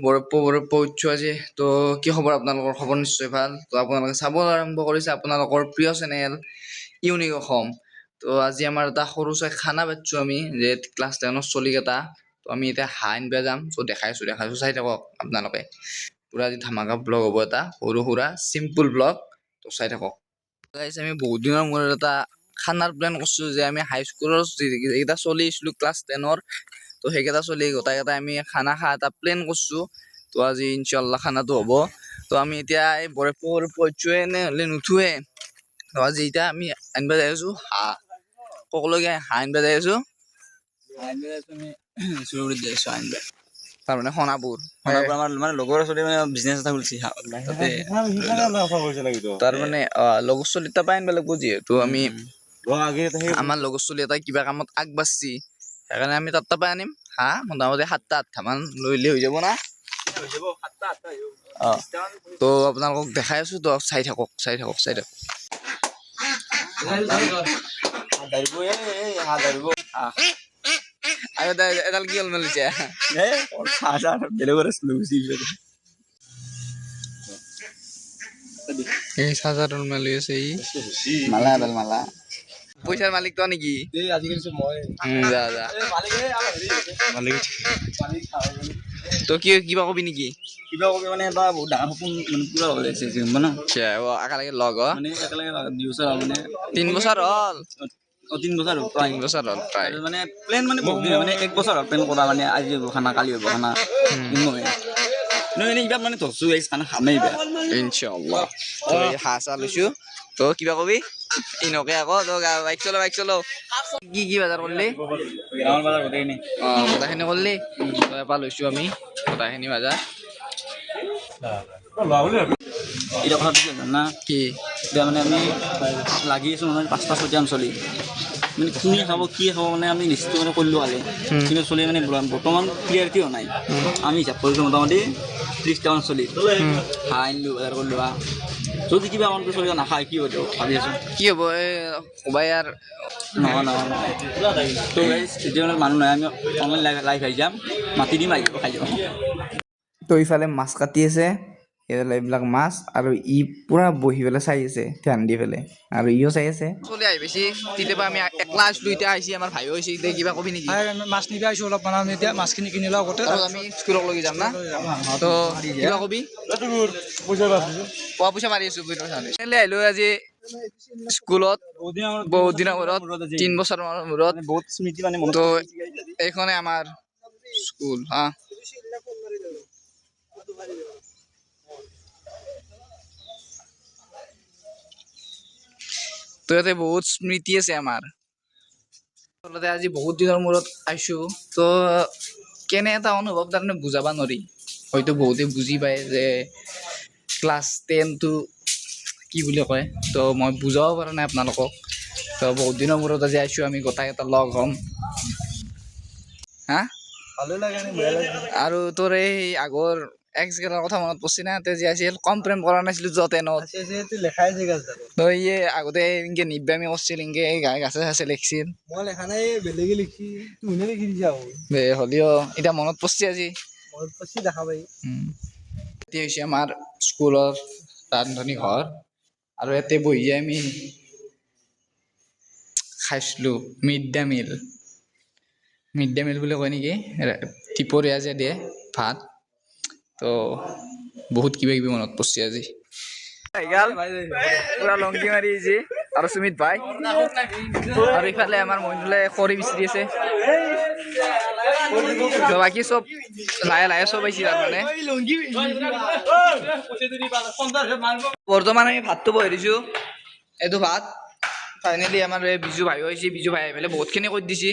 বৰপ্প উচ্চ আজি তো কি খবৰ আপোনালোকৰ খবৰ নিশ্চয় ভাল তো আপোনালোকে চাব আৰম্ভ কৰিছে আপোনালোকৰ প্ৰিয় চেনেল ইউনিক অসম তো আজি আমাৰ এটা সৰু চাই খানা পাতিছোঁ আমি যে ক্লাছ 10 চলিকেইটা তো আমি এতিয়া হাঁহ আনিব যাম তো দেখাইছোঁ চাই থাকক আপোনালোকে পুৰা আজি ধামাকা ব্লগ হ'ব এটা সৰু সুৰা চিম্পুল ব্লগ তো চাই থাকক গাইছ আমি বহুত দিনৰ মূৰত এটা খানাৰ প্লেন কৰিছোঁ যে আমি হাইস্কুলৰ যিকেইটা চলি আছিলোঁ ক্লাছ 10 তো সেইকেইটা চলি গোটেইকেইটা আমি খানা খা এটা প্লেন কৰিছোঁ তো আজি ইনশাল্লাহ খানাটো হ'ব তো আমি এতিয়া এই বৰপ্পয়ে হ'লে নুঠোৱে তো আজি এতিয়া আমি আনিব যাই আছোঁ হাঁহ সকলোকে হাঁহ আনিব যাই আছোঁ আমি চুৰুগুৰিত যাই আছোঁ আনিব তাৰমানে সোণাপুৰ আমাৰ মানে লগৰ চলি মানে বিজনেছ এটা খুলিছে তাতে তাৰমানে লগৰ চলি এটা পাই আনিব লাগিব যিহেতু আমি আমাৰ লগৰ চলি এটা কিবা কামত আগবাঢ়ছি সেইকাৰণে আমি তাত পৰা আনিম হাঁহ মোটামুটি 7-8টা মান লৈলে হৈ যাব না তো আপোনালোকক দেখাই আছোঁ তো চাই থাকক আৰু এডাল কি হ'ল মেলিছে এই চাৰ্জাৰডাল মেলি আছে মালা পইচাৰ মালিক তো নেকি তো কিবা কবি নেকি কিবা কবি মানে এটা বহুত ডাঙৰ সপোন মানে পুৰা হৈ আছে মানে একেলগে লগ মানে একেলগে 2 বছৰ মানে 3 বছৰ হ'ল 3 বছৰ প্ৰায় প্ৰায় মানে প্লেন মানে বহুত দিন মানে 1 বছৰ প্লেন কৰা মানে আজি হ'ব খানা কালি হ'ব খানা নহয় এইবাৰ মানে ধৰছো এই খানা খামেই ইনশাআল্লাহ তো হাঁহ চা লৈছোঁ তো কিবা কবি ইনকে আকৌ তো বাইক চলো কি বজাৰ কৰিলি গোটাখিনি কৰিলি এপাৰ লৈছোঁ আমি গোটাখিনি বজাৰ এতিয়া কথা কি জানা কি এতিয়া মানে আমি লাগি আছোঁ মানে 5টা-6টা চলি মানে কোনে খাব কি খাব মানে আমি নিশ্চিত মানে কৰিলোঁ কালি কিন্তু চলি মানে বৰ্তমান ক্লিয়াৰিটি হোৱা নাই আমি হিচাপ কৰিছোঁ মোটামুটি 30টামান চলি হাঁহ আনিলোঁ বজাৰ কৰিলোঁ যদি কিবা আমাৰতো চলি নাখায় কি হ'ব ভাবি আছোঁ কি হ'ব এই ক'বাই আৰু নহয় তো এতিয়া মানে মানুহ নাই আমি অনলাইন লাইভ আহি যাম মাতি দিম আহি খাই যাব তো ইফালে মাছ কাটি আছে এইবিলাক মাছ আৰু ই পুৰা বহি পেলাই চাই আছে ধ্যান দি পেলাই আৰু ইও চাই আছে চলি আহি বেছি তেতিয়াবা আমি একলা আছিলো এতিয়া আহিছে আমাৰ ভাইও হৈছে এতিয়া কিবা কবি নেকি মাছ নিব আহিছোঁ অলপ মানে আমি এতিয়া মাছখিনি কিনি লওঁ আগতে আমি স্কুলক লৈ যাম না তো কিবা কবি পইচা মাৰি আছো আহিলো আজি স্কুলত বহুত দিনৰ মূৰত 3 বছৰৰ মূৰত বহুত স্মৃতি মানে তো এইখনে আমাৰ স্কুল হা তো ইয়াতে বহুত স্মৃতি আছে আমাৰ আচলতে আজি বহুত দিনৰ মূৰত আহিছো তো কেনে এটা অনুভৱ তাৰমানে বুজাব নোৱাৰি হয়তো বহুতে বুজি পায় যে ক্লাছ 10 টো কি বুলি কয় তো মই বুজাব পৰা নাই আপোনালোকক তো বহুত দিনৰ মূৰত আজি আহিছোঁ আমি গোটেইকেইটা লগ হ'ম হা ভালো লাগে বেয়া লাগে আৰু তোৰ এই আগৰ এক্সগেলৰ কথা মনত পৰছি না তে যি আছিল কম প্ৰেম কৰা নাছিলো য'তে নত লেখাই আছে তই ইয়ে আগতে ইনকে নিব্বামি কৰিছিল ইনকে গাছে চাছে লিখছিল মই লেখা নাই বেলেগে লিখি তুমিহে লিখি দিছা হ'লেও এতিয়া মনত পৰছি আজি মনত পৰছি দেখা পাই এতিয়া হৈছে আমাৰ স্কুলৰ ৰান্ধনী ঘৰ আৰু ইয়াতে বহি আমি খাইছিলোঁ মিড ডে মিল বুলি কয় নেকি দুপৰীয়া যে দিয়ে ভাত তো বহুত কিবা কিবি মনত পৰছি আজি পুৰা লংকি মাৰি আহিছে আৰু সুমিত ভাই আৰু ইফালে আমাৰ মহিলে খৰি বিচৰি আছে বাকী চব লাহে চব আহিছে তাৰমানে বৰ্তমান আমি ভাতটো বহাই দিছোঁ এইটো ভাত ফাইনেলি আমাৰ বিজু ভাই হৈছে বিজু ভাই আহি পেলাই বহুতখিনি কৰি দিছে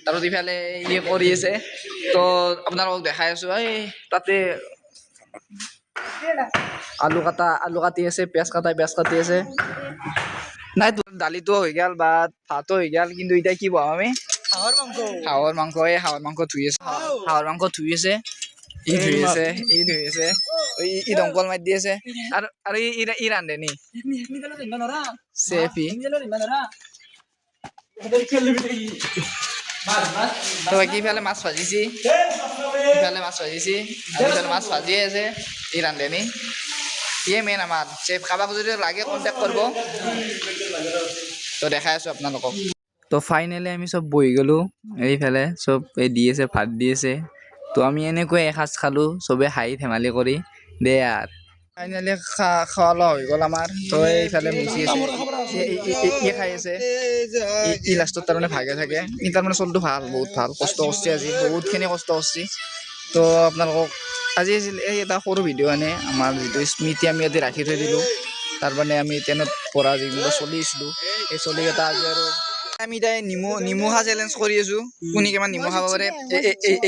আৰু ইফালে ইয়ে কৰি আছে তো আপোনালোকক দেখাই আছোঁ এই তাতে আলু কাটি আছে পিঁয়াজ কাটি আছে নাই দালিটো হৈ গ'ল বা ভাতো হৈ গ'ল কিন্তু এতিয়া কি বহাম আমি হাঁহৰ মাংস ধুই আছে ই ধুই আছে ই দমকল মাৰি দি আছে আৰু ই ৰান্ধে নি চেফি তো বাকী ইফালে মাছ ভাজিছি ইফালে মাছ ভাজিছি আৰু ইফালে মাছ ভাজিয়ে আছে ই ৰান্ধেনি ইয়ে মেইন আমাৰ চেফ কাৰোবাক যদি লাগে কণ্টেক্ট কৰিব তো দেখাই আছোঁ আপোনালোকক তো ফাইনেলি আমি চব বহি গ'লোঁ এইফালে চব এই দি আছে ভাত দি আছে তো আমি এনেকৈ এসাঁজ খালোঁ চবে হাঁহি ধেমালি কৰি দে আৰ ফাইনেলি খোৱা লোৱা হৈ গ'ল আমাৰ তো এইফালে মুচি আছে ই খাই আছে ই লাষ্টত তাৰমানে ভাগে থাকে ই তাৰমানে চলটো ভাল বহুত ভাল কষ্ট কৰিছে আজি বহুতখিনি কষ্ট কৰিছে তো আপোনালোকক আজি আছিল এই এটা সৰু ভিডিঅ' আনে আমাৰ যিটো স্মৃতি আমি ইয়াতে ৰাখি থৈ দিলোঁ তাৰ মানে আমি টেনত পঢ়া যিবিলাক চলি আছিলোঁ সেই চলিকেইটা আজি আৰু আমি এতিয়া নিমখা চেলেঞ্জ কৰি আছোঁ কোনে কিমান নিমখ খাব পাৰে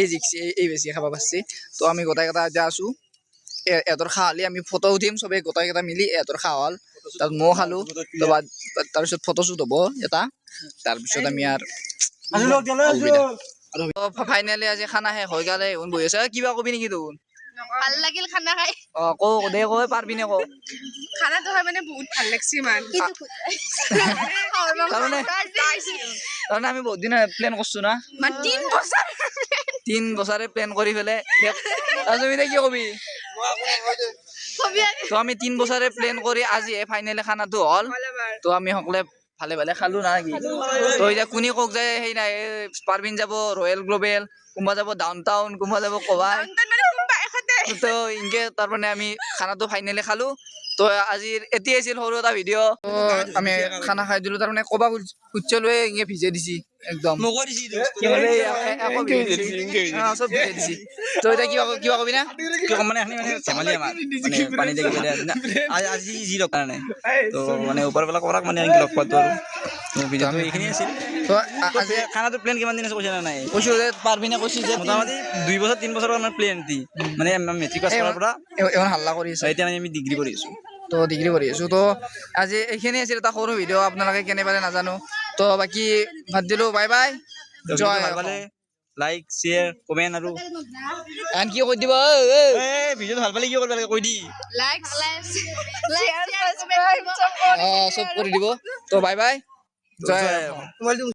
এই জিকছি এই বেছি খাব পাৰিছে তো আমি গোটেইকেইটা এতিয়া আছোঁ এহঁতৰ খা হ'লে আমি ফটো উঠিম চবেই গোটেইকেইটা মিলি এহঁতৰ খা হ'ল তাত ময়ো খালোঁ তাৰপিছত ফটোশ্বুট হ'ব এটা তাৰপিছত আমি আৰু ফাইনেলি আজি খানা শেষ হৈ গ'লে বহি আছে কিবা কবি নেকি তোৰ ভাল লাগিল খানা খাই কৈ পাৰবি নে খানাটো হয় মানে বহুত ভাল লাগছে মান তাৰমানে আমি বহুত দিন প্লেন কৰিছোঁ না 3 বছৰে প্লেন কৰি পেলাই তাৰপিছত এতিয়া কি কবি তো আমি 3 বছৰে প্লেন কৰি আজি ফাইনেলি খানাটো হ'ল তো আমি সকলোৱে ভালে ভালে খালোঁ না কি তো এতিয়া কোনে কওক যায় সেই নাই পাৰবিন যাব ৰয়েল গ্ল'বেল কোনোবা যাব ডাউন টাউন কোনোবা যাব কবাই তো ইনকে তাৰমানে আমি খানাটো ফাইনেলি খালোঁ তো আজিৰ এতিয়াই আছিল সৰু এটা ভিডিঅ' তো আমি খানা খাই দিলোঁ তাৰমানে ক'বা খুজিছিলোঁ ইনকে ভিজাই দিছি একদম চব ভিজাই দিছি তো এতিয়া কিবা কবি না কি ক'ম মানে এখনি মানে ধেমালি আমাৰ মানে পানী দেখি পেলাই আজি যি দৰকাৰ নাই তো মানে ওপৰবেলা কৰাক মানে এনেকৈ লগ পোৱাটো আৰু ভিডিঅ'টো এইখিনি আছিল তো আজি খানাটো প্লেন কিমান দিন আছে কৈছে নে নাই কৈছোঁ যে পাৰবিনে কৈছে যে মোটামুটি 2 বছৰ 3 বছৰৰ আমাৰ প্লেন দি মানে মেট্ৰিক পাছ কৰাৰ পৰা ইমান হাল্লা কৰি আছে এতিয়া মানে আমি ডিগ্ৰী কৰি আছোঁ তো ডিগ্ৰী কৰি আছোঁ তো আজি এইখিনি আছিল এটা সৰু ভিডিঅ' আপোনালোকে কেনে পালে নাজানো তো বাকী ভাত দিলোঁ বাই বাই জয় ভাল পালে লাইক শ্বেয়াৰ কমেণ্ট আৰু আন কি কৈ দিব ভিডিঅ'টো ভাল পালে কি কৰিব লাগে কৈ দি চব কৰি দিব তো বাই বাই জয়